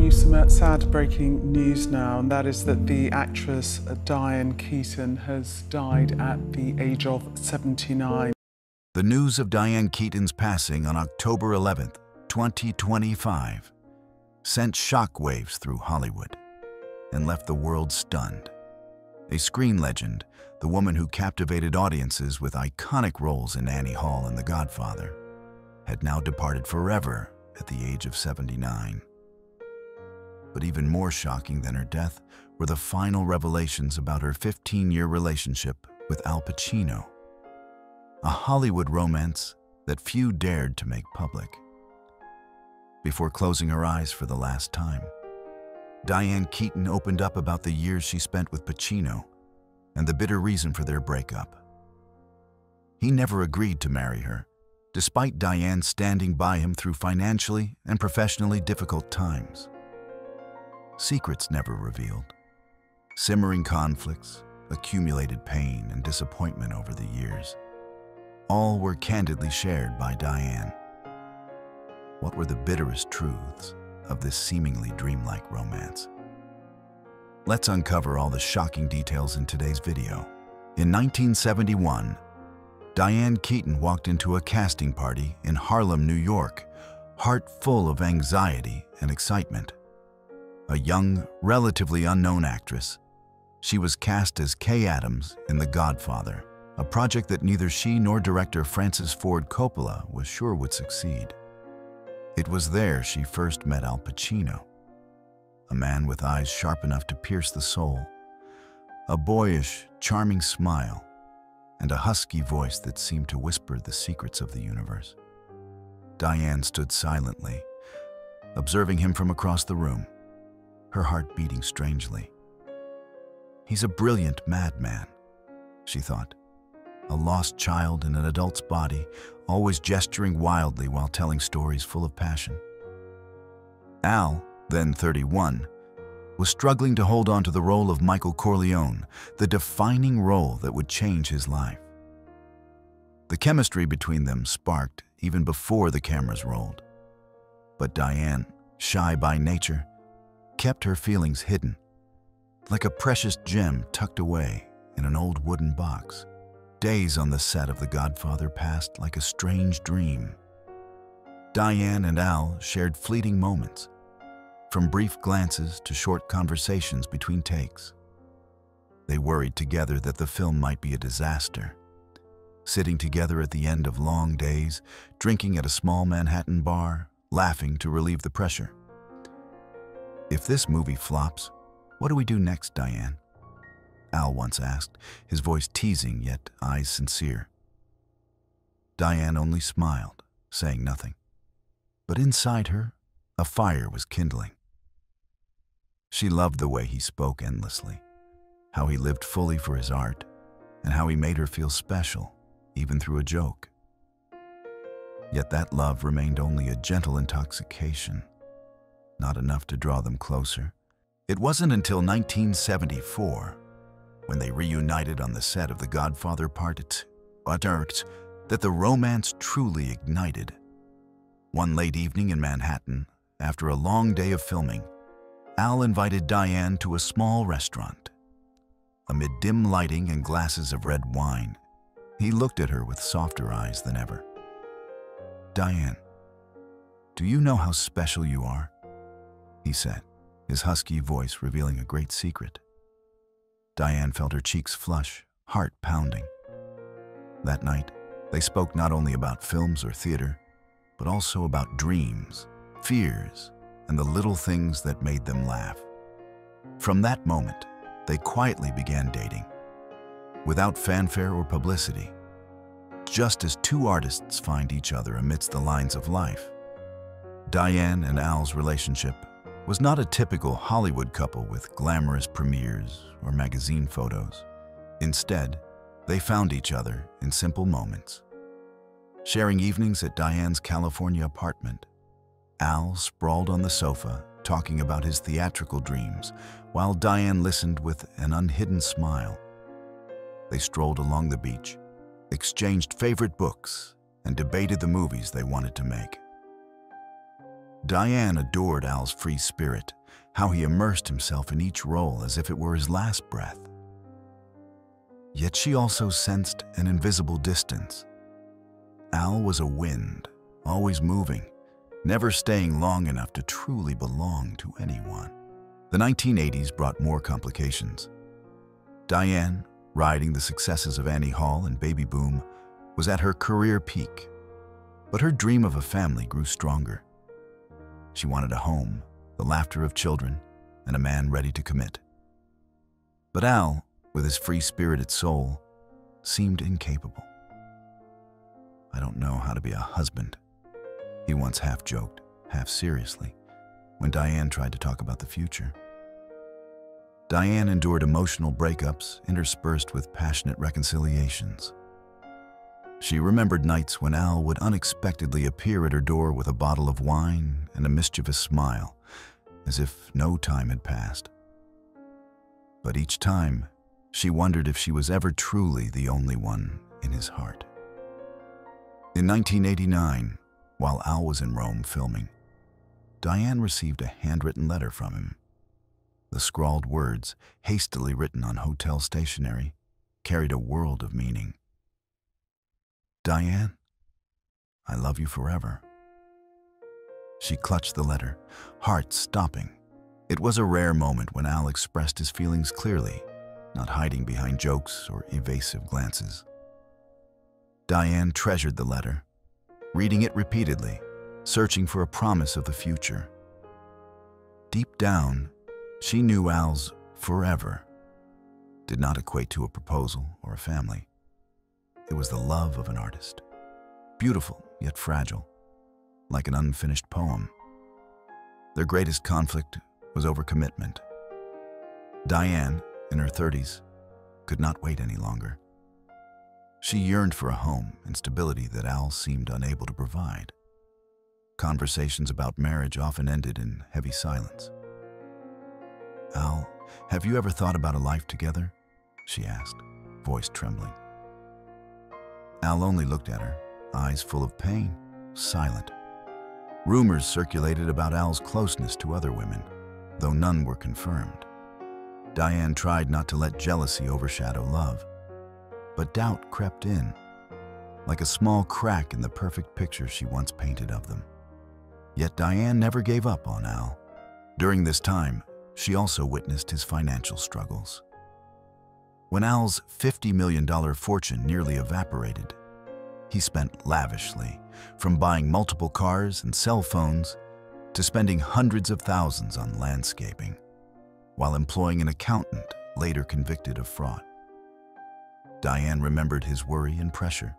you some sad breaking news now, and that is that the actress Diane Keaton has died at the age of 79. The news of Diane Keaton's passing on October 11th, 2025, sent shockwaves through Hollywood and left the world stunned. A screen legend, the woman who captivated audiences with iconic roles in Annie Hall and The Godfather, had now departed forever at the age of 79. But even more shocking than her death were the final revelations about her 15-year relationship with Al Pacino, a Hollywood romance that few dared to make public. Before closing her eyes for the last time, Diane Keaton opened up about the years she spent with Pacino and the bitter reason for their breakup. He never agreed to marry her, despite Diane standing by him through financially and professionally difficult times. Secrets never revealed, simmering conflicts, accumulated pain and disappointment over the years, all were candidly shared by Diane. What were the bitterest truths of this seemingly dreamlike romance? Let's uncover all the shocking details in today's video. In 1971, Diane Keaton walked into a casting party in Harlem, New York, heart full of anxiety and excitement. A young, relatively unknown actress, she was cast as Kay Adams in The Godfather, a project that neither she nor director Francis Ford Coppola was sure would succeed. It was there she first met Al Pacino, a man with eyes sharp enough to pierce the soul, a boyish, charming smile, and a husky voice that seemed to whisper the secrets of the universe. Diane stood silently, observing him from across the room, her heart beating strangely. He's a brilliant madman, she thought, a lost child in an adult's body, always gesturing wildly while telling stories full of passion. Al, then 31, was struggling to hold on to the role of Michael Corleone, the defining role that would change his life. The chemistry between them sparked even before the cameras rolled. But Diane, shy by nature, kept her feelings hidden, like a precious gem tucked away in an old wooden box. Days on the set of The Godfather passed like a strange dream. Diane and Al shared fleeting moments, from brief glances to short conversations between takes. They worried together that the film might be a disaster, sitting together at the end of long days, drinking at a small Manhattan bar, laughing to relieve the pressure. "If this movie flops, what do we do next, Diane?" Al once asked, his voice teasing yet eyes sincere. Diane only smiled, saying nothing. But inside her, a fire was kindling. She loved the way he spoke endlessly, how he lived fully for his art, and how he made her feel special, even through a joke. Yet that love remained only a gentle intoxication, not enough to draw them closer. It wasn't until 1974, when they reunited on the set of The Godfather Part 2, that the romance truly ignited. One late evening in Manhattan, after a long day of filming, Al invited Diane to a small restaurant. Amid dim lighting and glasses of red wine, he looked at her with softer eyes than ever. "Diane, do you know how special you are?" he said, his husky voice revealing a great secret. Diane felt her cheeks flush, heart pounding. That night, they spoke not only about films or theater, but also about dreams, fears, and the little things that made them laugh. From that moment, they quietly began dating, without fanfare or publicity, just as two artists find each other amidst the lines of life. Diane and Al's relationship was not a typical Hollywood couple with glamorous premieres or magazine photos. Instead, they found each other in simple moments. Sharing evenings at Diane's California apartment, Al sprawled on the sofa, talking about his theatrical dreams, while Diane listened with an unhidden smile. They strolled along the beach, exchanged favorite books, and debated the movies they wanted to make. Diane adored Al's free spirit, how he immersed himself in each role as if it were his last breath. Yet she also sensed an invisible distance. Al was a wind, always moving, never staying long enough to truly belong to anyone. The 1980s brought more complications. Diane, riding the successes of Annie Hall and Baby Boom, was at her career peak. But her dream of a family grew stronger. She wanted a home, the laughter of children, and a man ready to commit. But Al, with his free-spirited soul, seemed incapable. "I don't know how to be a husband," he once half joked, half seriously, when Diane tried to talk about the future. Diane endured emotional breakups interspersed with passionate reconciliations. She remembered nights when Al would unexpectedly appear at her door with a bottle of wine and a mischievous smile, as if no time had passed. But each time, she wondered if she was ever truly the only one in his heart. In 1989, while Al was in Rome filming, Diane received a handwritten letter from him. The scrawled words, hastily written on hotel stationery, carried a world of meaning. "Diane, I love you forever." She clutched the letter, heart stopping. It was a rare moment when Al expressed his feelings clearly, not hiding behind jokes or evasive glances. Diane treasured the letter, reading it repeatedly, searching for a promise of the future. Deep down, she knew Al's forever did not equate to a proposal or a family. It was the love of an artist, beautiful yet fragile, like an unfinished poem. Their greatest conflict was over commitment. Diane, in her 30s, could not wait any longer. She yearned for a home and stability that Al seemed unable to provide. Conversations about marriage often ended in heavy silence. "Al, have you ever thought about a life together?" she asked, voice trembling. Al only looked at her, eyes full of pain, silent. Rumors circulated about Al's closeness to other women, though none were confirmed. Diane tried not to let jealousy overshadow love, but doubt crept in, like a small crack in the perfect picture she once painted of them. Yet Diane never gave up on Al. During this time, she also witnessed his financial struggles. When Al's $50 million fortune nearly evaporated, he spent lavishly, from buying multiple cars and cell phones to spending hundreds of thousands on landscaping, while employing an accountant later convicted of fraud. Diane remembered his worry and pressure,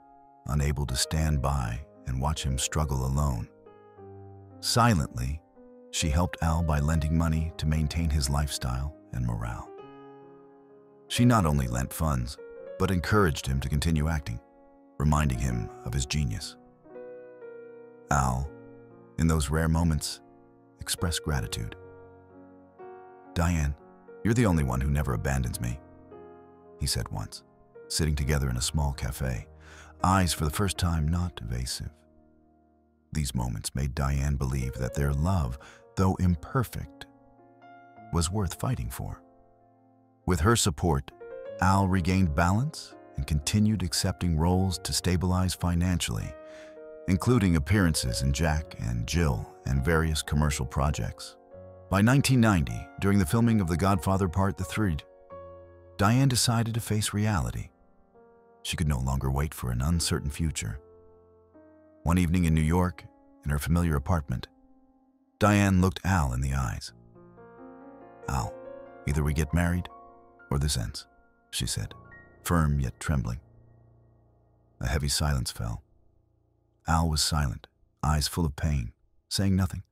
unable to stand by and watch him struggle alone. Silently, she helped Al by lending money to maintain his lifestyle and morale. She not only lent funds, but encouraged him to continue acting, reminding him of his genius. Al, in those rare moments, expressed gratitude. "Diane, you're the only one who never abandons me," he said once, sitting together in a small cafe, eyes for the first time not evasive. These moments made Diane believe that their love, though imperfect, was worth fighting for. With her support, Al regained balance and continued accepting roles to stabilize financially, including appearances in Jack and Jill and various commercial projects. By 1990, during the filming of The Godfather Part III, Diane decided to face reality. She could no longer wait for an uncertain future. One evening in New York, in her familiar apartment, Diane looked Al in the eyes. "Al, either we get married or this ends," she said, firm yet trembling. A heavy silence fell. Al was silent, eyes full of pain, saying nothing.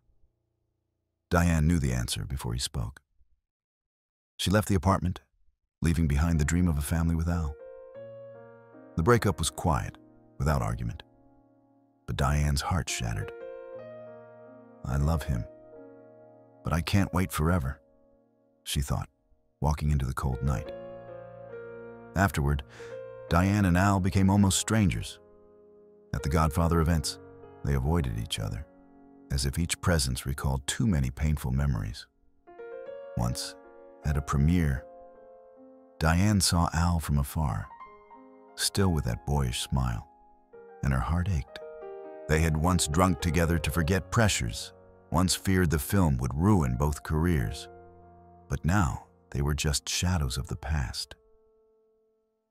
Diane knew the answer before he spoke. She left the apartment, leaving behind the dream of a family with Al. The breakup was quiet, without argument. But Diane's heart shattered. "I love him, but I can't wait forever," she thought, walking into the cold night. Afterward, Diane and Al became almost strangers. At the Godfather events, they avoided each other, as if each presence recalled too many painful memories. Once, at a premiere, Diane saw Al from afar, still with that boyish smile, and her heart ached. They had once drunk together to forget pressures, once feared the film would ruin both careers, but now they were just shadows of the past.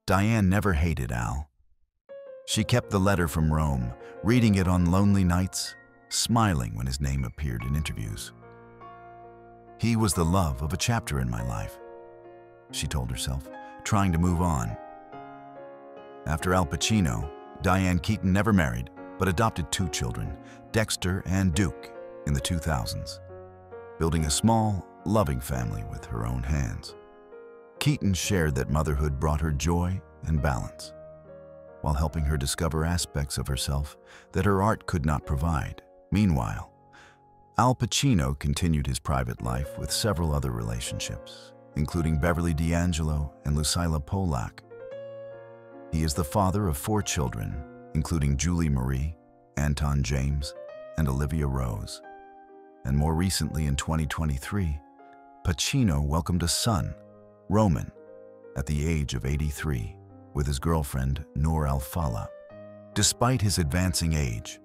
Diane never hated Al. She kept the letter from Rome, reading it on lonely nights, smiling when his name appeared in interviews. "He was the love of a chapter in my life," she told herself, trying to move on. After Al Pacino, Diane Keaton never married, but adopted 2 children, Dexter and Duke, in the 2000s, building a small, loving family with her own hands. Keaton shared that motherhood brought her joy and balance, while helping her discover aspects of herself that her art could not provide. Meanwhile, Al Pacino continued his private life with several other relationships, including Beverly D'Angelo and Lucilla Polak. He is the father of 4 children, including Julie Marie, Anton James, and Olivia Rose. And more recently, in 2023, Pacino welcomed a son, Roman, at the age of 83, with his girlfriend, Noor Al-Fala. Despite his advancing age,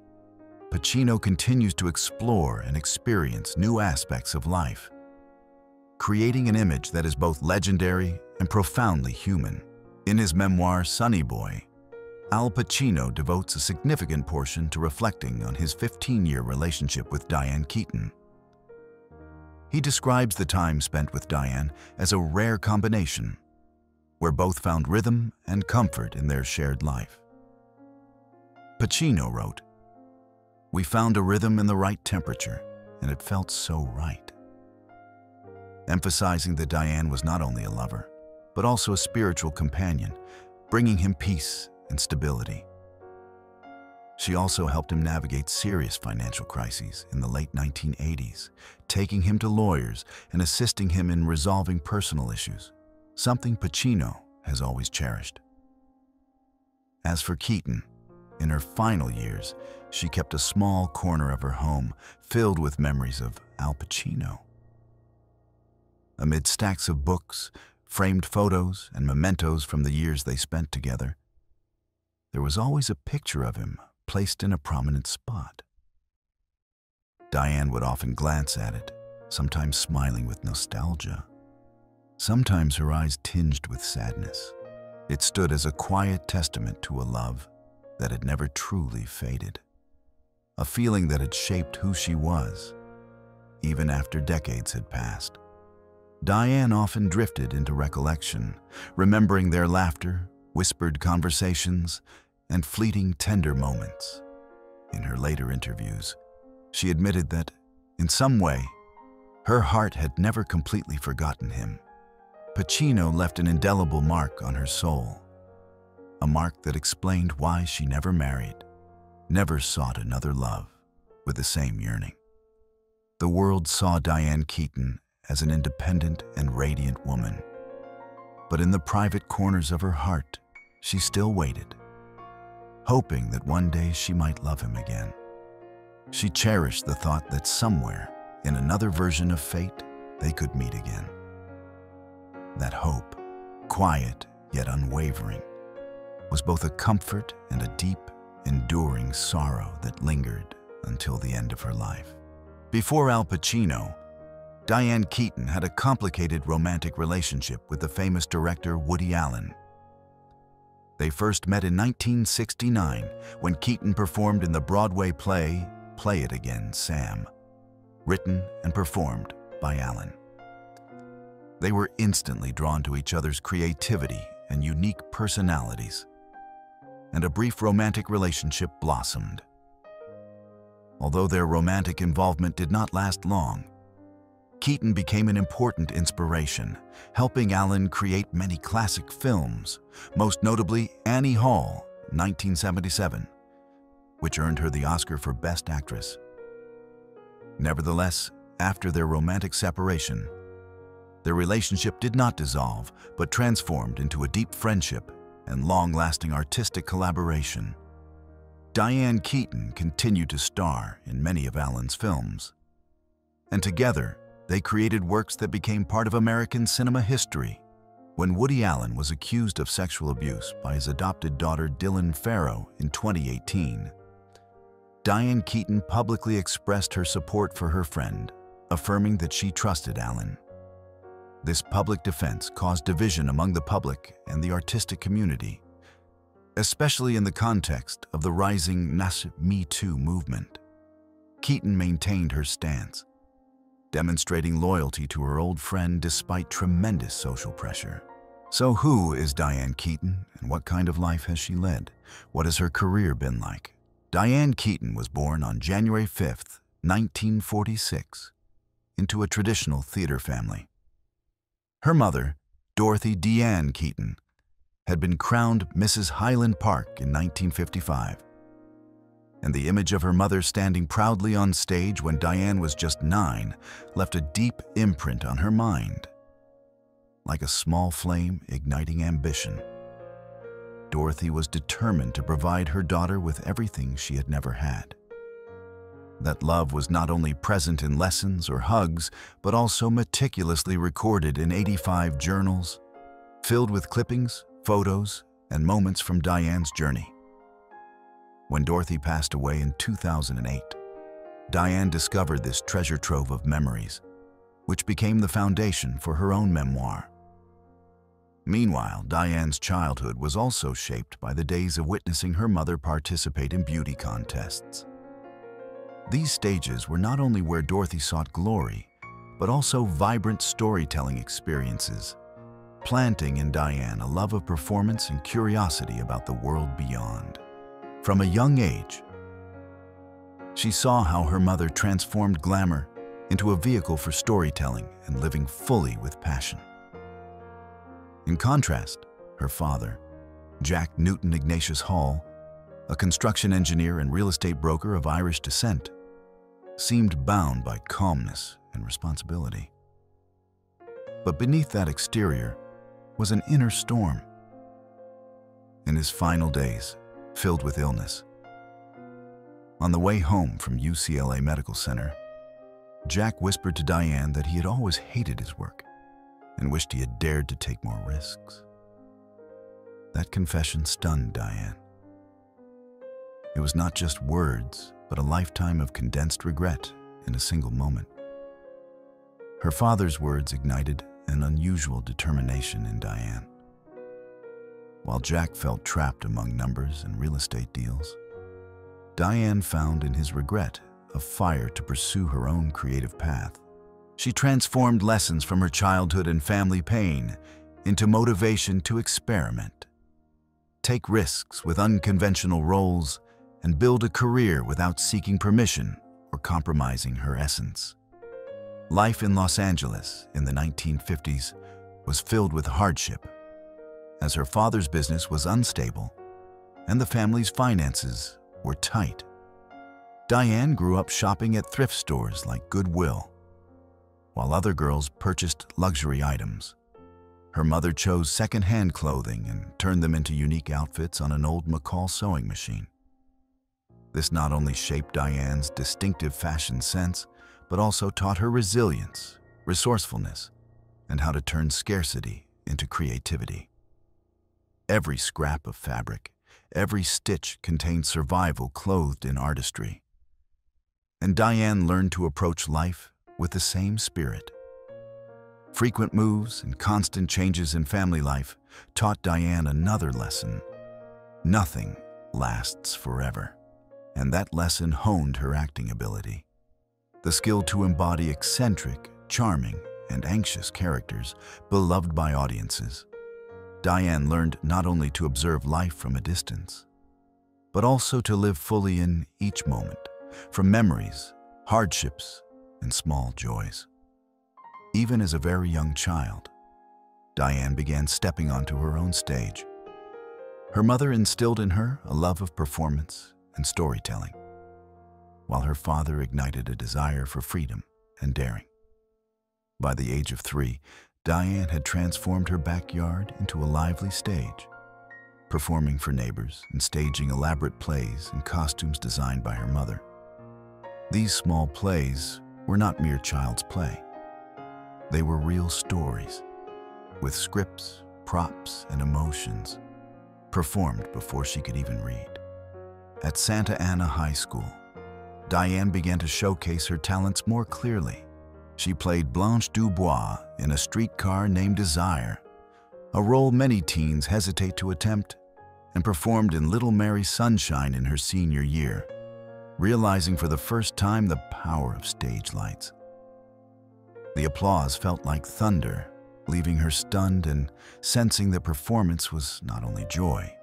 Pacino continues to explore and experience new aspects of life, creating an image that is both legendary and profoundly human. In his memoir, Sonny Boy, Al Pacino devotes a significant portion to reflecting on his 15-year relationship with Diane Keaton. He describes the time spent with Diane as a rare combination, where both found rhythm and comfort in their shared life. Pacino wrote, "We found a rhythm in the right temperature, and it felt so right," emphasizing that Diane was not only a lover, but also a spiritual companion, bringing him peace and stability. She also helped him navigate serious financial crises in the late 1980s, taking him to lawyers and assisting him in resolving personal issues, something Pacino has always cherished. As for Keaton, in her final years, she kept a small corner of her home filled with memories of Al Pacino. Amid stacks of books, framed photos, and mementos from the years they spent together, there was always a picture of him placed in a prominent spot. Diane would often glance at it, sometimes smiling with nostalgia, sometimes her eyes tinged with sadness. It stood as a quiet testament to a love that had never truly faded, a feeling that had shaped who she was, even after decades had passed. Diane often drifted into recollection, remembering their laughter, whispered conversations, and fleeting tender moments. In her later interviews, she admitted that, in some way, her heart had never completely forgotten him. Pacino left an indelible mark on her soul, a mark that explained why she never married, never sought another love with the same yearning. The world saw Diane Keaton as an independent and radiant woman, but in the private corners of her heart, she still waited, hoping that one day she might love him again. She cherished the thought that somewhere, in another version of fate, they could meet again. That hope, quiet yet unwavering, was both a comfort and a deep, enduring sorrow that lingered until the end of her life. Before Al Pacino, Diane Keaton had a complicated romantic relationship with the famous director Woody Allen. They first met in 1969 when Keaton performed in the Broadway play Play It Again, Sam, written and performed by Allen. They were instantly drawn to each other's creativity and unique personalities, and a brief romantic relationship blossomed. Although their romantic involvement did not last long, Keaton became an important inspiration, helping Allen create many classic films, most notably Annie Hall, 1977, which earned her the Oscar for Best Actress. Nevertheless, after their romantic separation, their relationship did not dissolve, but transformed into a deep friendship and long-lasting artistic collaboration. Diane Keaton continued to star in many of Allen's films, and together, They created works that became part of American cinema history. When Woody Allen was accused of sexual abuse by his adopted daughter Dylan Farrow in 2018, Diane Keaton publicly expressed her support for her friend, affirming that she trusted Allen. This public defense caused division among the public and the artistic community, especially in the context of the rising Me Too movement. Keaton maintained her stance, demonstrating loyalty to her old friend despite tremendous social pressure. So who is Diane Keaton, and what kind of life has she led? What has her career been like? Diane Keaton was born on January 5th, 1946, into a traditional theater family. Her mother, Dorothy DIANE Keaton, had been crowned Mrs. Highland Park in 1955. And the image of her mother standing proudly on stage when Diane was just 9 left a deep imprint on her mind. Like a small flame igniting ambition, Dorothy was determined to provide her daughter with everything she had never had. That love was not only present in lessons or hugs, but also meticulously recorded in 85 journals, filled with clippings, photos, and moments from Diane's journey. When Dorothy passed away in 2008, Diane discovered this treasure trove of memories, which became the foundation for her own memoir. Meanwhile, Diane's childhood was also shaped by the days of witnessing her mother participate in beauty contests. These stages were not only where Dorothy sought glory, but also vibrant storytelling experiences, planting in Diane a love of performance and curiosity about the world beyond. From a young age, she saw how her mother transformed glamour into a vehicle for storytelling and living fully with passion. In contrast, her father, Jack Newton Ignatius Hall, a construction engineer and real estate broker of Irish descent, seemed bound by calmness and responsibility. But beneath that exterior was an inner storm. In his final days, filled with illness. On the way home from UCLA Medical Center, Jack whispered to Diane that he had always hated his work and wished he had dared to take more risks. That confession stunned Diane. It was not just words, but a lifetime of condensed regret in a single moment. Her father's words ignited an unusual determination in Diane. While Jack felt trapped among numbers and real estate deals, Diane found in his regret a fire to pursue her own creative path. She transformed lessons from her childhood and family pain into motivation to experiment, take risks with unconventional roles, and build a career without seeking permission or compromising her essence. Life in Los Angeles in the 1950s was filled with hardship, as her father's business was unstable and the family's finances were tight. Diane grew up shopping at thrift stores like Goodwill, while other girls purchased luxury items. Her mother chose second-hand clothing and turned them into unique outfits on an old McCall sewing machine. This not only shaped Diane's distinctive fashion sense, but also taught her resilience, resourcefulness, and how to turn scarcity into creativity. Every scrap of fabric, every stitch contained survival clothed in artistry. And Diane learned to approach life with the same spirit. Frequent moves and constant changes in family life taught Diane another lesson. Nothing lasts forever. And that lesson honed her acting ability. The skill to embody eccentric, charming, and anxious characters beloved by audiences. Diane learned not only to observe life from a distance, but also to live fully in each moment, from memories, hardships, and small joys. Even as a very young child, Diane began stepping onto her own stage. Her mother instilled in her a love of performance and storytelling, while her father ignited a desire for freedom and daring. By the age of 3, Diane had transformed her backyard into a lively stage, performing for neighbors and staging elaborate plays in costumes designed by her mother. These small plays were not mere child's play. They were real stories, with scripts, props, and emotions, performed before she could even read. At Santa Ana High School, Diane began to showcase her talents more clearly. She played Blanche Dubois in A Streetcar Named Desire, a role many teens hesitate to attempt, and performed in Little Mary Sunshine in her senior year, realizing for the first time the power of stage lights. The applause felt like thunder, leaving her stunned and sensing that performance was not only joy,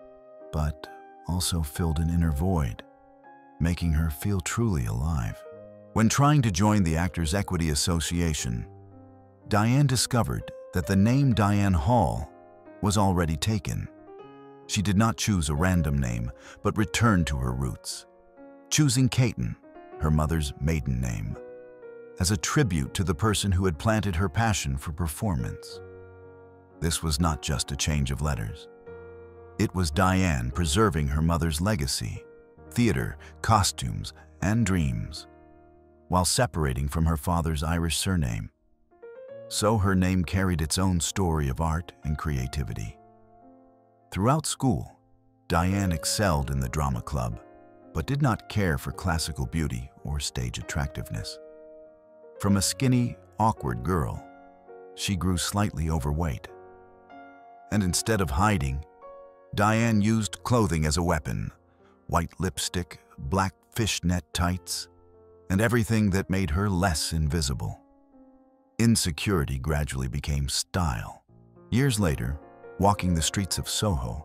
but also filled an inner void, making her feel truly alive. When trying to join the Actors' Equity Association, Diane discovered that the name Diane Hall was already taken. She did not choose a random name, but returned to her roots, choosing Keaton, her mother's maiden name, as a tribute to the person who had planted her passion for performance. This was not just a change of letters. It was Diane preserving her mother's legacy, theater, costumes, and dreams, while separating from her father's Irish surname. So her name carried its own story of art and creativity. Throughout school, Diane excelled in the drama club, but did not care for classical beauty or stage attractiveness. From a skinny, awkward girl, she grew slightly overweight. And instead of hiding, Diane used clothing as a weapon: white lipstick, black fishnet tights, and everything that made her less invisible. Insecurity gradually became style. Years later, walking the streets of Soho,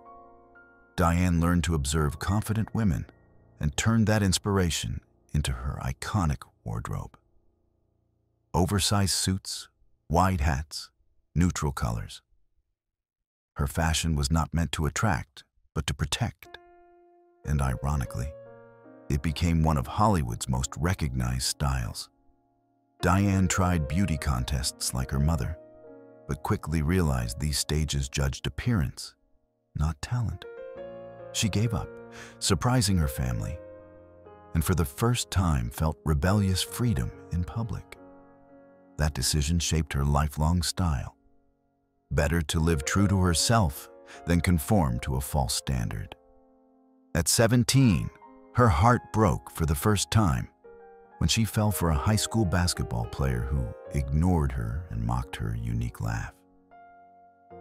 Diane learned to observe confident women and turned that inspiration into her iconic wardrobe. Oversized suits, wide hats, neutral colors. Her fashion was not meant to attract, but to protect. And ironically, it became one of Hollywood's most recognized styles. Diane tried beauty contests like her mother, but quickly realized these stages judged appearance, not talent. She gave up, surprising her family, and for the first time felt rebellious freedom in public. That decision shaped her lifelong style. Better to live true to herself than conform to a false standard. At 17, her heart broke for the first time when she fell for a high school basketball player who ignored her and mocked her unique laugh.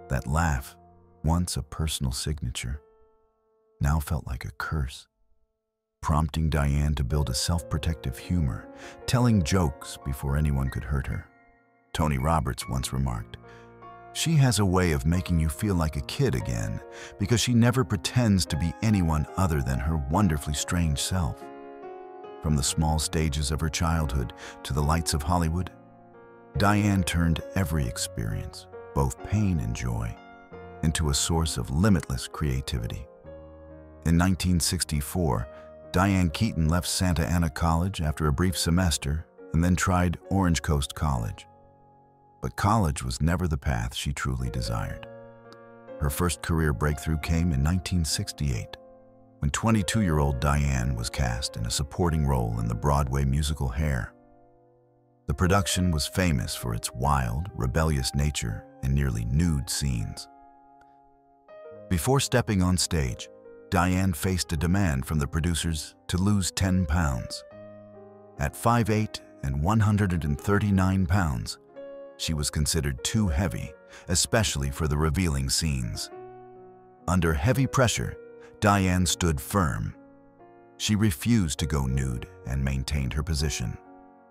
That laugh, once a personal signature, now felt like a curse, prompting Diane to build a self-protective humor, telling jokes before anyone could hurt her. Tony Roberts once remarked, "She has a way of making you feel like a kid again because she never pretends to be anyone other than her wonderfully strange self." From the small stages of her childhood to the lights of Hollywood, Diane turned every experience, both pain and joy, into a source of limitless creativity. In 1964, Diane Keaton left Santa Ana College after a brief semester and then tried Orange Coast College. But college was never the path she truly desired. Her first career breakthrough came in 1968, when 22-year-old Diane was cast in a supporting role in the Broadway musical Hair. The production was famous for its wild, rebellious nature and nearly nude scenes. Before stepping on stage, Diane faced a demand from the producers to lose 10 pounds. At 5'8" and 139 pounds, she was considered too heavy, especially for the revealing scenes. Under heavy pressure, Diane stood firm. She refused to go nude and maintained her position.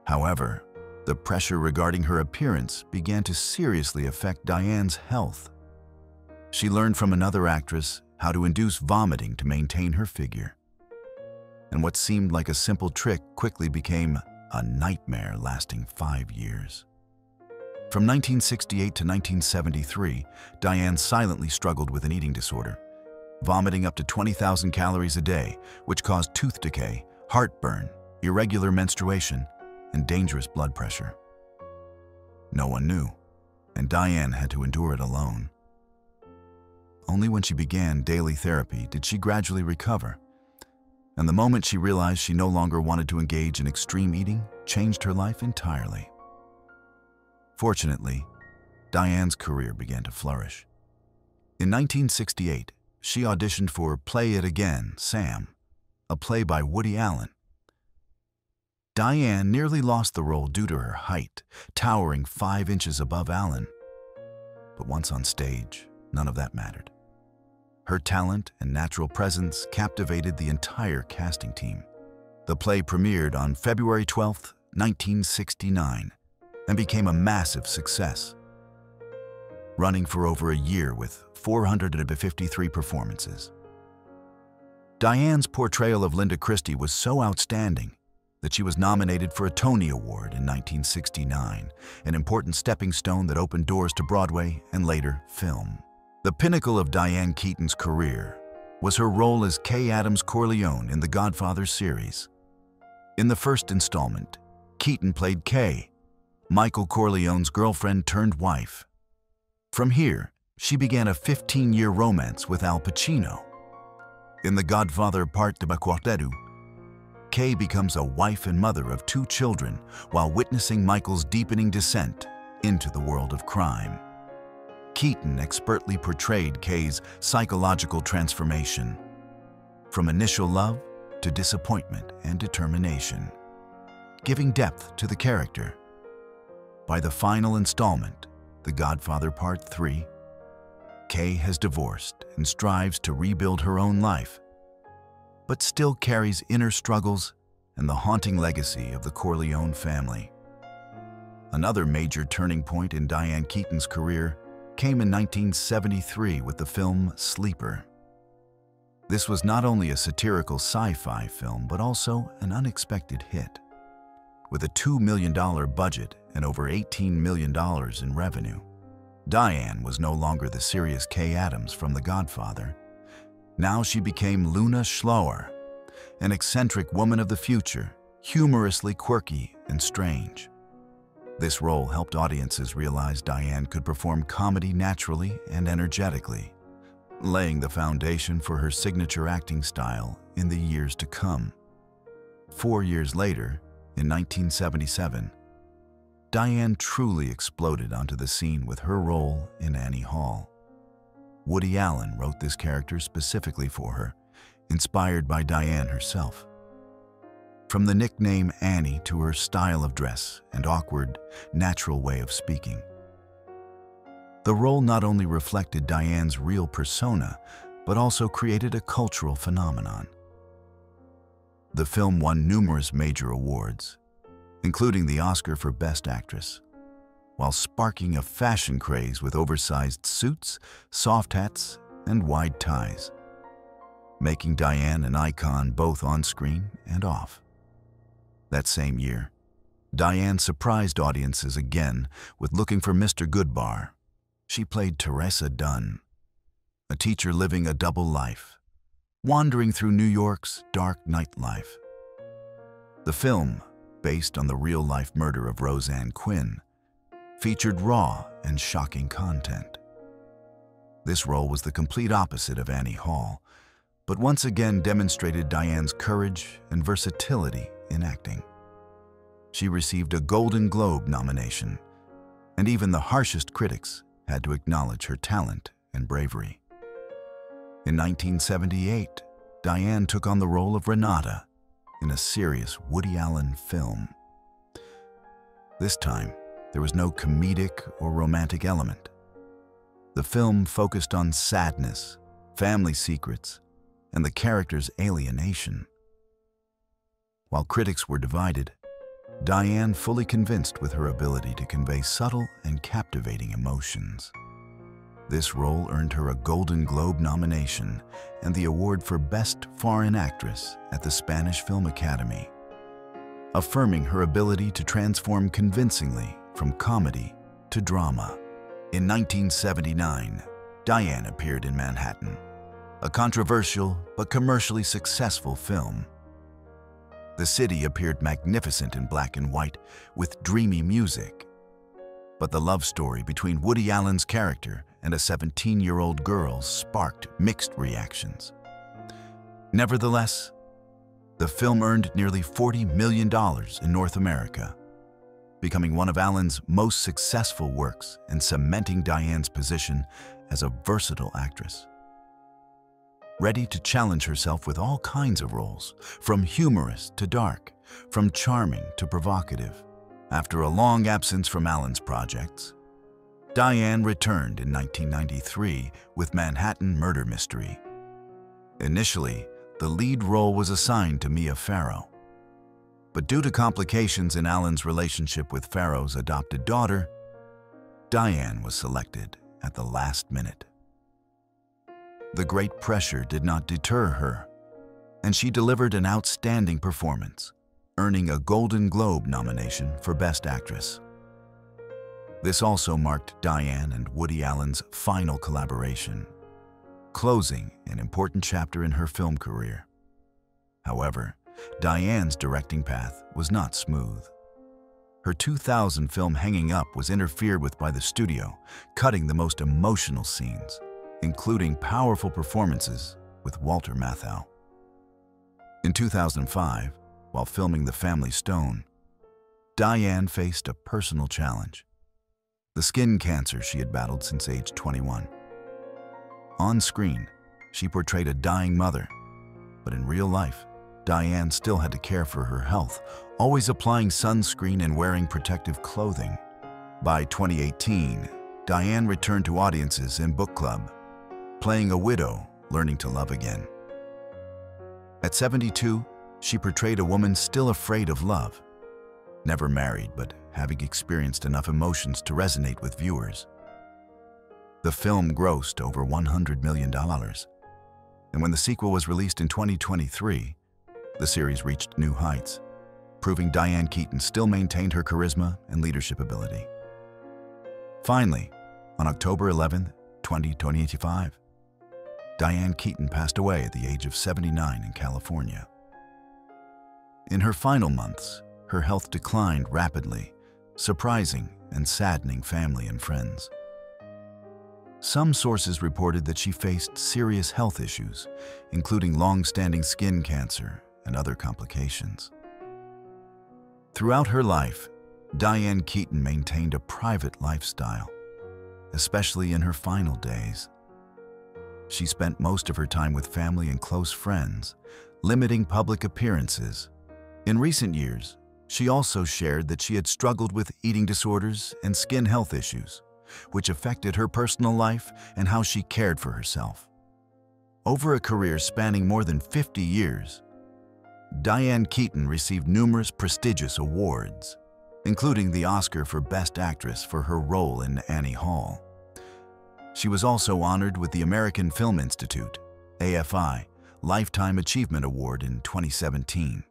However, the pressure regarding her appearance began to seriously affect Diane's health. She learned from another actress how to induce vomiting to maintain her figure. And what seemed like a simple trick quickly became a nightmare lasting 5 years. From 1968 to 1973, Diane silently struggled with an eating disorder, vomiting up to 20,000 calories a day, which caused tooth decay, heartburn, irregular menstruation, and dangerous blood pressure. No one knew, and Diane had to endure it alone. Only when she began daily therapy did she gradually recover, and the moment she realized she no longer wanted to engage in extreme eating changed her life entirely. Fortunately, Diane's career began to flourish. In 1968, she auditioned for Play It Again, Sam, a play by Woody Allen. Diane nearly lost the role due to her height, towering 5 inches above Allen. But once on stage, none of that mattered. Her talent and natural presence captivated the entire casting team. The play premiered on February 12, 1969, and became a massive success, running for over a year with 453 performances. Diane's portrayal of Linda Christie was so outstanding that she was nominated for a Tony Award in 1969, an important stepping stone that opened doors to Broadway and later film. The pinnacle of Diane Keaton's career was her role as Kay Adams Corleone in the Godfather series. In the first installment, Keaton played Kay, Michael Corleone's girlfriend turned wife. From here, she began a 15-year romance with Al Pacino. In The Godfather Part de Quarteto, Kay becomes a wife and mother of 2 children while witnessing Michael's deepening descent into the world of crime. Keaton expertly portrayed Kay's psychological transformation, from initial love to disappointment and determination, giving depth to the character. By the final installment, The Godfather Part 3, Kay has divorced and strives to rebuild her own life, but still carries inner struggles and the haunting legacy of the Corleone family. Another major turning point in Diane Keaton's career came in 1973 with the film Sleeper. This was not only a satirical sci-fi film, but also an unexpected hit. With a $2 million budget and over $18 million in revenue, Diane was no longer the serious Kay Adams from The Godfather. Now she became Luna Schlauer, an eccentric woman of the future, humorously quirky and strange. This role helped audiences realize Diane could perform comedy naturally and energetically, laying the foundation for her signature acting style in the years to come. 4 years later, in 1977, Diane truly exploded onto the scene with her role in Annie Hall. Woody Allen wrote this character specifically for her, inspired by Diane herself. From the nickname Annie to her style of dress and awkward, natural way of speaking. The role not only reflected Diane's real persona, but also created a cultural phenomenon. The film won numerous major awards, including the Oscar for Best Actress, while sparking a fashion craze with oversized suits, soft hats, and wide ties, making Diane an icon both on screen and off. That same year, Diane surprised audiences again with Looking for Mr. Goodbar. She played Teresa Dunn, a teacher living a double life, wandering through New York's dark nightlife. The film, based on the real-life murder of Roseanne Quinn, featured raw and shocking content. This role was the complete opposite of Annie Hall, but once again demonstrated Diane's courage and versatility in acting. She received a Golden Globe nomination, and even the harshest critics had to acknowledge her talent and bravery. In 1978, Diane took on the role of Renata in a serious Woody Allen film. This time, there was no comedic or romantic element. The film focused on sadness, family secrets, and the character's alienation. While critics were divided, Diane fully convinced with her ability to convey subtle and captivating emotions. This role earned her a Golden Globe nomination and the award for Best Foreign Actress at the Spanish Film Academy, affirming her ability to transform convincingly from comedy to drama. In 1979, Diane appeared in Manhattan, a controversial but commercially successful film. The city appeared magnificent in black and white with dreamy music. But the love story between Woody Allen's character and a 17-year-old girl sparked mixed reactions. Nevertheless, the film earned nearly $40 million in North America. becoming one of Alan's most successful works and cementing Diane's position as a versatile actress. Ready to challenge herself with all kinds of roles, from humorous to dark, from charming to provocative. After a long absence from Alan's projects, Diane returned in 1993 with Manhattan Murder Mystery. Initially, the lead role was assigned to Mia Farrow. But due to complications in Alan's relationship with Farrow's adopted daughter, Diane was selected at the last minute. The great pressure did not deter her, and she delivered an outstanding performance, earning a Golden Globe nomination for Best Actress. This also marked Diane and Woody Allen's final collaboration, closing an important chapter in her film career. However, Diane's directing path was not smooth. Her 2000 film Hanging Up was interfered with by the studio, cutting the most emotional scenes, including powerful performances with Walter Matthau. In 2005, while filming The Family Stone, Diane faced a personal challenge: the skin cancer she had battled since age 21. On screen, she portrayed a dying mother, but in real life, Diane still had to care for her health, always applying sunscreen and wearing protective clothing. By 2018, Diane returned to audiences in book club, playing a widow learning to love again. At 72, she portrayed a woman still afraid of love, never married but having experienced enough emotions to resonate with viewers. The film grossed over $100 million, and when the sequel was released in 2023, the series reached new heights, proving Diane Keaton still maintained her charisma and leadership ability. Finally, on October 11, 2025, Diane Keaton passed away at the age of 79 in California. In her final months, her health declined rapidly, surprising and saddening family and friends. Some sources reported that she faced serious health issues, including long-standing skin cancer and other complications. Throughout her life, Diane Keaton maintained a private lifestyle, especially in her final days. She spent most of her time with family and close friends, limiting public appearances. In recent years, she also shared that she had struggled with eating disorders and skin health issues, which affected her personal life and how she cared for herself. Over a career spanning more than 50 years, Diane Keaton received numerous prestigious awards, including the Oscar for Best Actress for her role in Annie Hall. She was also honored with the American Film Institute, AFI, Lifetime Achievement Award in 2017.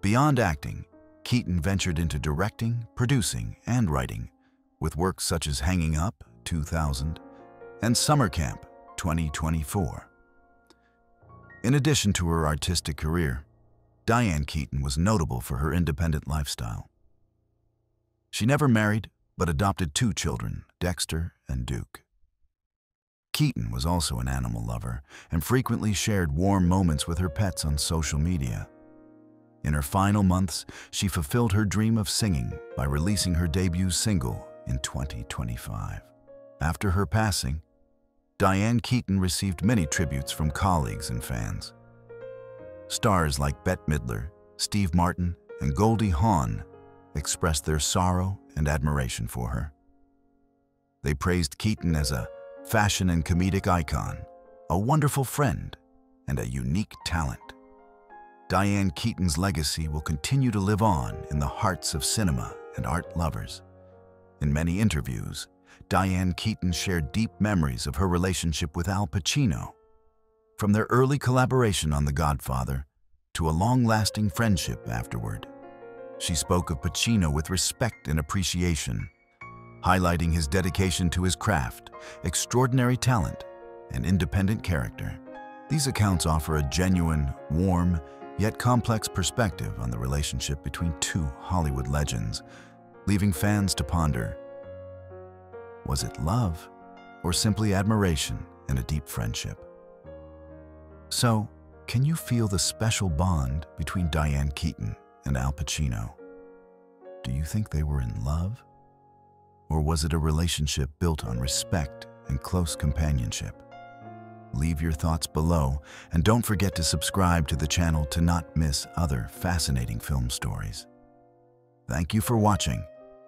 Beyond acting, Keaton ventured into directing, producing, and writing, with works such as Hanging Up, 2000, and Summer Camp, 2024. In addition to her artistic career, Diane Keaton was notable for her independent lifestyle. She never married, but adopted 2 children, Dexter and Duke. Keaton was also an animal lover and frequently shared warm moments with her pets on social media. In her final months, she fulfilled her dream of singing by releasing her debut single in 2025. After her passing, Diane Keaton received many tributes from colleagues and fans. Stars like Bette Midler, Steve Martin, and Goldie Hawn expressed their sorrow and admiration for her. They praised Keaton as a fashion and comedic icon, a wonderful friend, and a unique talent. Diane Keaton's legacy will continue to live on in the hearts of cinema and art lovers. In many interviews, Diane Keaton shared deep memories of her relationship with Al Pacino, from their early collaboration on The Godfather to a long-lasting friendship afterward. She spoke of Pacino with respect and appreciation, highlighting his dedication to his craft, extraordinary talent, and independent character. These accounts offer a genuine, warm, yet complex perspective on the relationship between 2 Hollywood legends, leaving fans to ponder: was it love, or simply admiration and a deep friendship? So, can you feel the special bond between Diane Keaton and Al Pacino? Do you think they were in love? Or was it a relationship built on respect and close companionship? Leave your thoughts below, and don't forget to subscribe to the channel to not miss other fascinating film stories. Thank you for watching,